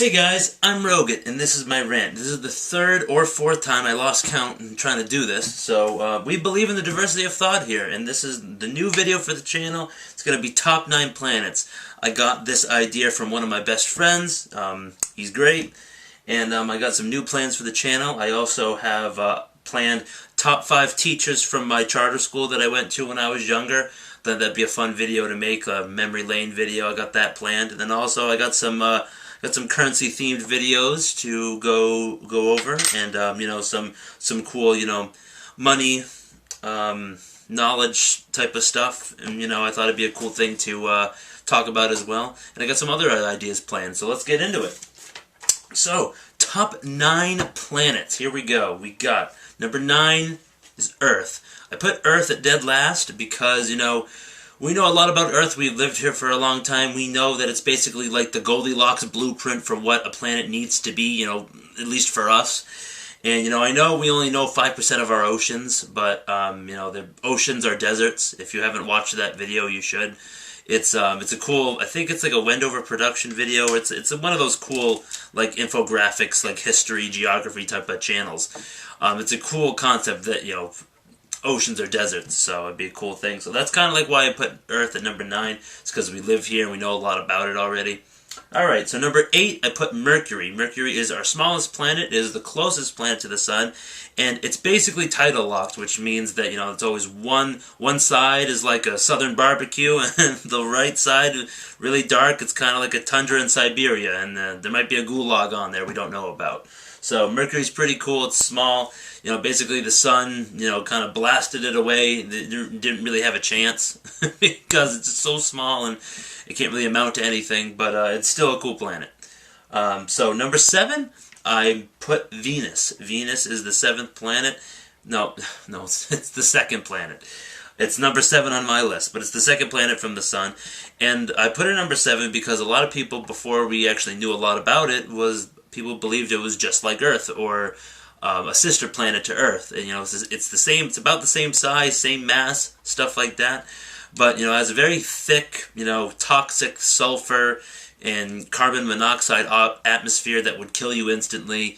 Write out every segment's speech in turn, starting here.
Hey guys, I'm Rogut, and this is my rant. This is the third or fourth time I lost count in trying to do this, so we believe in the diversity of thought here, and this is the new video for the channel. It's going to be top 9 planets. I got this idea from one of my best friends. He's great, and I got some new plans for the channel. I also have planned top 5 teachers from my charter school that I went to when I was younger. Thought that'd be a fun video to make, a memory lane video. I got that planned, and then also I got some currency themed videos to go over, and you know, some cool, you know, money knowledge type of stuff, and you know, I thought it'd be a cool thing to talk about as well. And I got some other ideas planned, so let's get into it. So, top 9 planets. Here we go. We got number 9 is Earth. I put Earth at dead last because, you know, we know a lot about Earth. We've lived here for a long time. We know that it's basically like the Goldilocks blueprint for what a planet needs to be, you know, at least for us. And, you know, I know we only know 5% of our oceans, but, you know, the oceans are deserts. If you haven't watched that video, you should. It's a cool, I think it's like a Wendover production video. It's one of those cool, like, infographics, like history, geography type of channels. It's a cool concept that, you know, oceans are deserts, so it'd be a cool thing. So that's kind of like why I put Earth at number 9. It's because we live here and we know a lot about it already. Alright, so number 8, I put Mercury. Mercury is our smallest planet. It is the closest planet to the Sun, and it's basically tidal locked, which means that, you know, it's always one side is like a southern barbecue, and the right side really dark. It's kind of like a tundra in Siberia, and there might be a gulag on there we don't know about. So Mercury's pretty cool. It's small. You know, basically the sun, you know, kind of blasted it away. It didn't really have a chance because it's so small and it can't really amount to anything, but it's still a cool planet. So number 7, I put Venus. Venus is the 7th planet. No, it's the 2nd planet. It's number 7 on my list, but it's the 2nd planet from the Sun. And I put it number 7 because a lot of people, before we actually knew a lot about it, people believed it was just like Earth, or a sister planet to Earth. And, you know, it's the same. It's about the same size, same mass, stuff like that. But, you know, it has a very thick, you know, toxic sulfur and carbon monoxide atmosphere that would kill you instantly.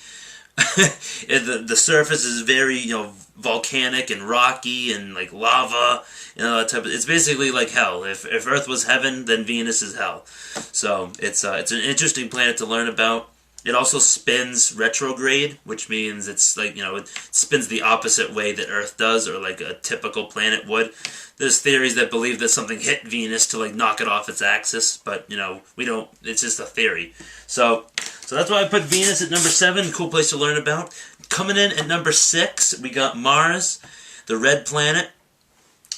The surface is very, you know, volcanic and rocky and like lava. You know, that type of, it's basically like hell. If Earth was heaven, then Venus is hell. So it's an interesting planet to learn about. It also spins retrograde, which means it's like, you know, it spins the opposite way that Earth does, or like a typical planet would. There's theories that believe that something hit Venus to like knock it off its axis, but, you know, we don't, it's just a theory. So that's why I put Venus at number 7, cool place to learn about. Coming in at number 6, we got Mars, the red planet.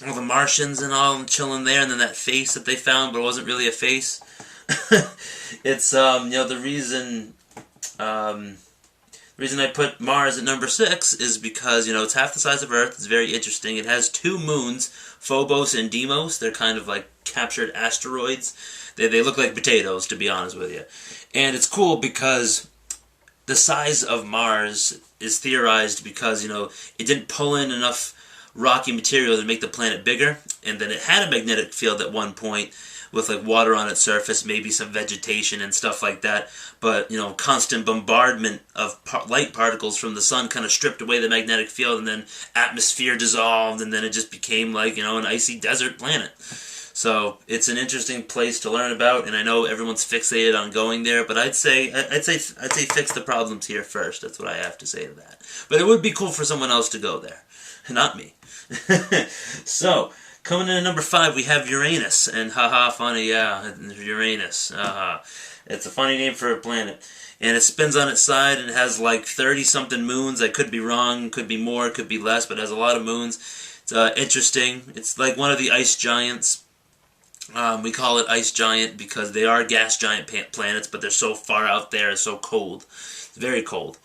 All the Martians and all chilling there, and then that face that they found, but it wasn't really a face. It's, you know, the reason I put Mars at number 6 is because, you know, it's half the size of Earth. It's very interesting. It has 2 moons, Phobos and Deimos. They're kind of like captured asteroids. They look like potatoes, to be honest with you. And it's cool because the size of Mars is theorized because, you know, it didn't pull in enough rocky material to make the planet bigger, and then it had a magnetic field at one point with like water on its surface, maybe some vegetation and stuff like that, but, you know, constant bombardment of light particles from the sun kind of stripped away the magnetic field, and then atmosphere dissolved, and then it just became like, you know, an icy desert planet. So it's an interesting place to learn about, and I know everyone's fixated on going there, but I'd say fix the problems here first. That's what I have to say to that. But it would be cool for someone else to go there, not me. So, coming in at number 5, we have Uranus, and haha, funny, yeah, Uranus, haha. It's a funny name for a planet, and it spins on its side, and it has like 30-something moons. I could be wrong, could be more, could be less, but it has a lot of moons. It's interesting. It's like one of the ice giants. We call it ice giant because they are gas giant planets, but they're so far out there, it's so cold. It's very cold.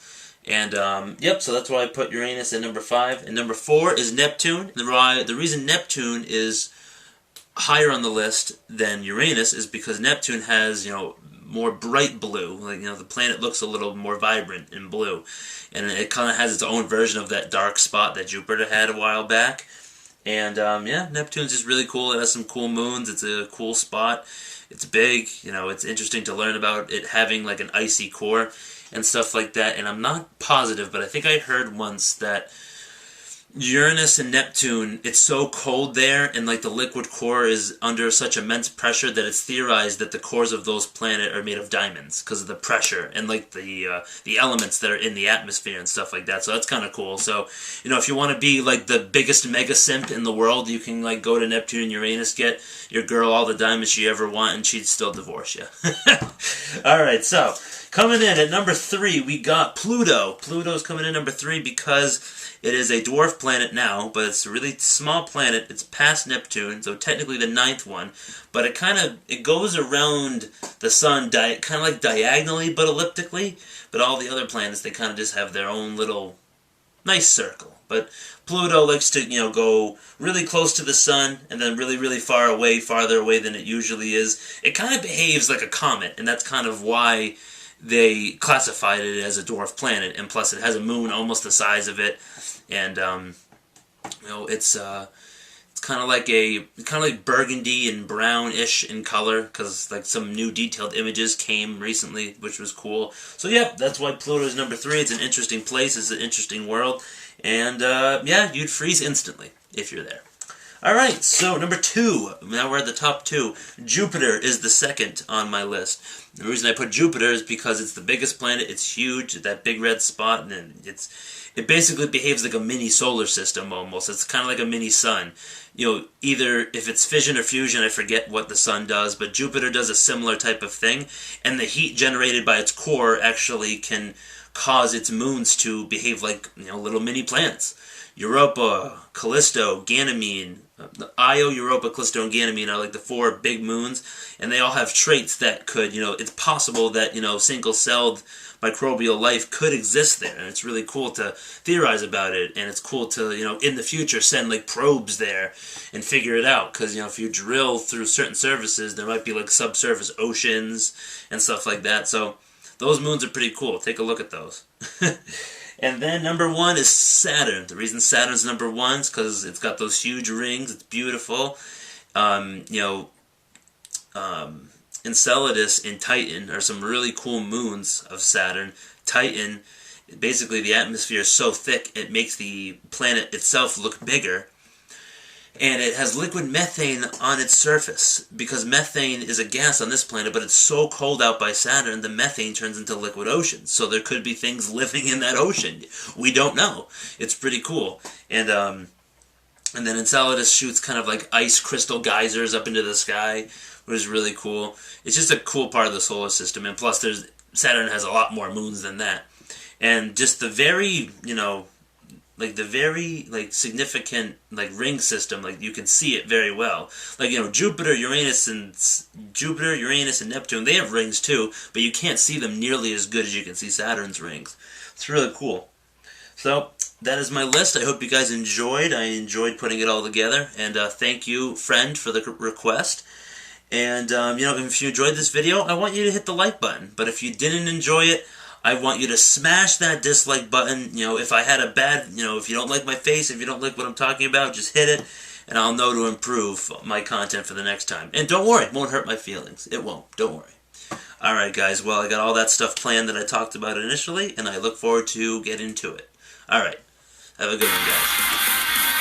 And, yep, so that's why I put Uranus at number 5. And number 4 is Neptune. The reason Neptune is higher on the list than Uranus is because Neptune has, you know, more bright blue. Like, you know, the planet looks a little more vibrant in blue. And it kind of has its own version of that dark spot that Jupiter had a while back. And yeah, Neptune's just really cool. It has some cool moons. It's a cool spot. It's big. You know, it's interesting to learn about it having like an icy core and stuff like that. And I'm not positive, but I think I heard once that Uranus and Neptune, it's so cold there, and like the liquid core is under such immense pressure that it's theorized that the cores of those planets are made of diamonds because of the pressure and like the elements that are in the atmosphere and stuff like that. So that's kind of cool. So, you know, if you want to be like the biggest mega simp in the world, you can like go to Neptune and Uranus, get your girl all the diamonds she ever want, and she'd still divorce you. All right, so coming in at number 3, we got Pluto. Pluto's coming in number 3 because it is a dwarf planet now, but it's a really small planet. It's past Neptune, so technically the 9th one. But it goes around the sun kind of like diagonally but elliptically. But all the other planets, they kind of just have their own little nice circle. But Pluto likes to, you know, go really close to the sun and then really, really far away, farther away than it usually is. It kind of behaves like a comet, and that's kind of why they classified it as a dwarf planet. And plus, it has a moon almost the size of it. And you know, it's kind of like burgundy and brownish in color because like some new detailed images came recently, which was cool. So yeah, that's why Pluto is number 3. It's an interesting place. It's an interesting world, and yeah, you'd freeze instantly if you're there. All right, so number 2. Now we're at the top 2. Jupiter is the second on my list. The reason I put Jupiter is because it's the biggest planet. It's huge, that big red spot, and it basically behaves like a mini solar system almost. It's kind of like a mini sun. You know, either if it's fission or fusion, I forget what the sun does, but Jupiter does a similar type of thing, and the heat generated by its core actually can cause its moons to behave like, you know, little mini planets. Europa, Callisto, Ganymede, Io, Europa, Callisto, and Ganymede are like the 4 big moons, and they all have traits that could, you know, it's possible that, you know, single-celled microbial life could exist there, and it's really cool to theorize about it, and it's cool to, you know, in the future send like probes there and figure it out, because, you know, if you drill through certain surfaces, there might be like subsurface oceans and stuff like that. So those moons are pretty cool. Take a look at those. And then number 1 is Saturn. The reason Saturn's number 1 is because it's got those huge rings. It's beautiful. You know, Enceladus and Titan are some really cool moons of Saturn. Titan, basically the atmosphere is so thick it makes the planet itself look bigger. And it has liquid methane on its surface, because methane is a gas on this planet, but it's so cold out by Saturn, the methane turns into liquid ocean. So there could be things living in that ocean. We don't know. It's pretty cool. And then Enceladus shoots kind of like ice crystal geysers up into the sky, which is really cool. It's just a cool part of the solar system, and plus Saturn has a lot more moons than that. And just the very, you know, like the very like significant like ring system, like you can see it very well. Like, you know, Jupiter, Uranus, and Neptune, they have rings too, but you can't see them nearly as good as you can see Saturn's rings. It's really cool. So that is my list. I hope you guys enjoyed. I enjoyed putting it all together, and thank you, friend, for the request. And you know, if you enjoyed this video, I want you to hit the like button. But if you didn't enjoy it, I want you to smash that dislike button. You know, if I had a bad, you know, if you don't like my face, if you don't like what I'm talking about, just hit it, and I'll know to improve my content for the next time. And don't worry, it won't hurt my feelings. It won't. Don't worry. Alright, guys, well, I got all that stuff planned that I talked about initially, and I look forward to getting to it. Alright, have a good one, guys.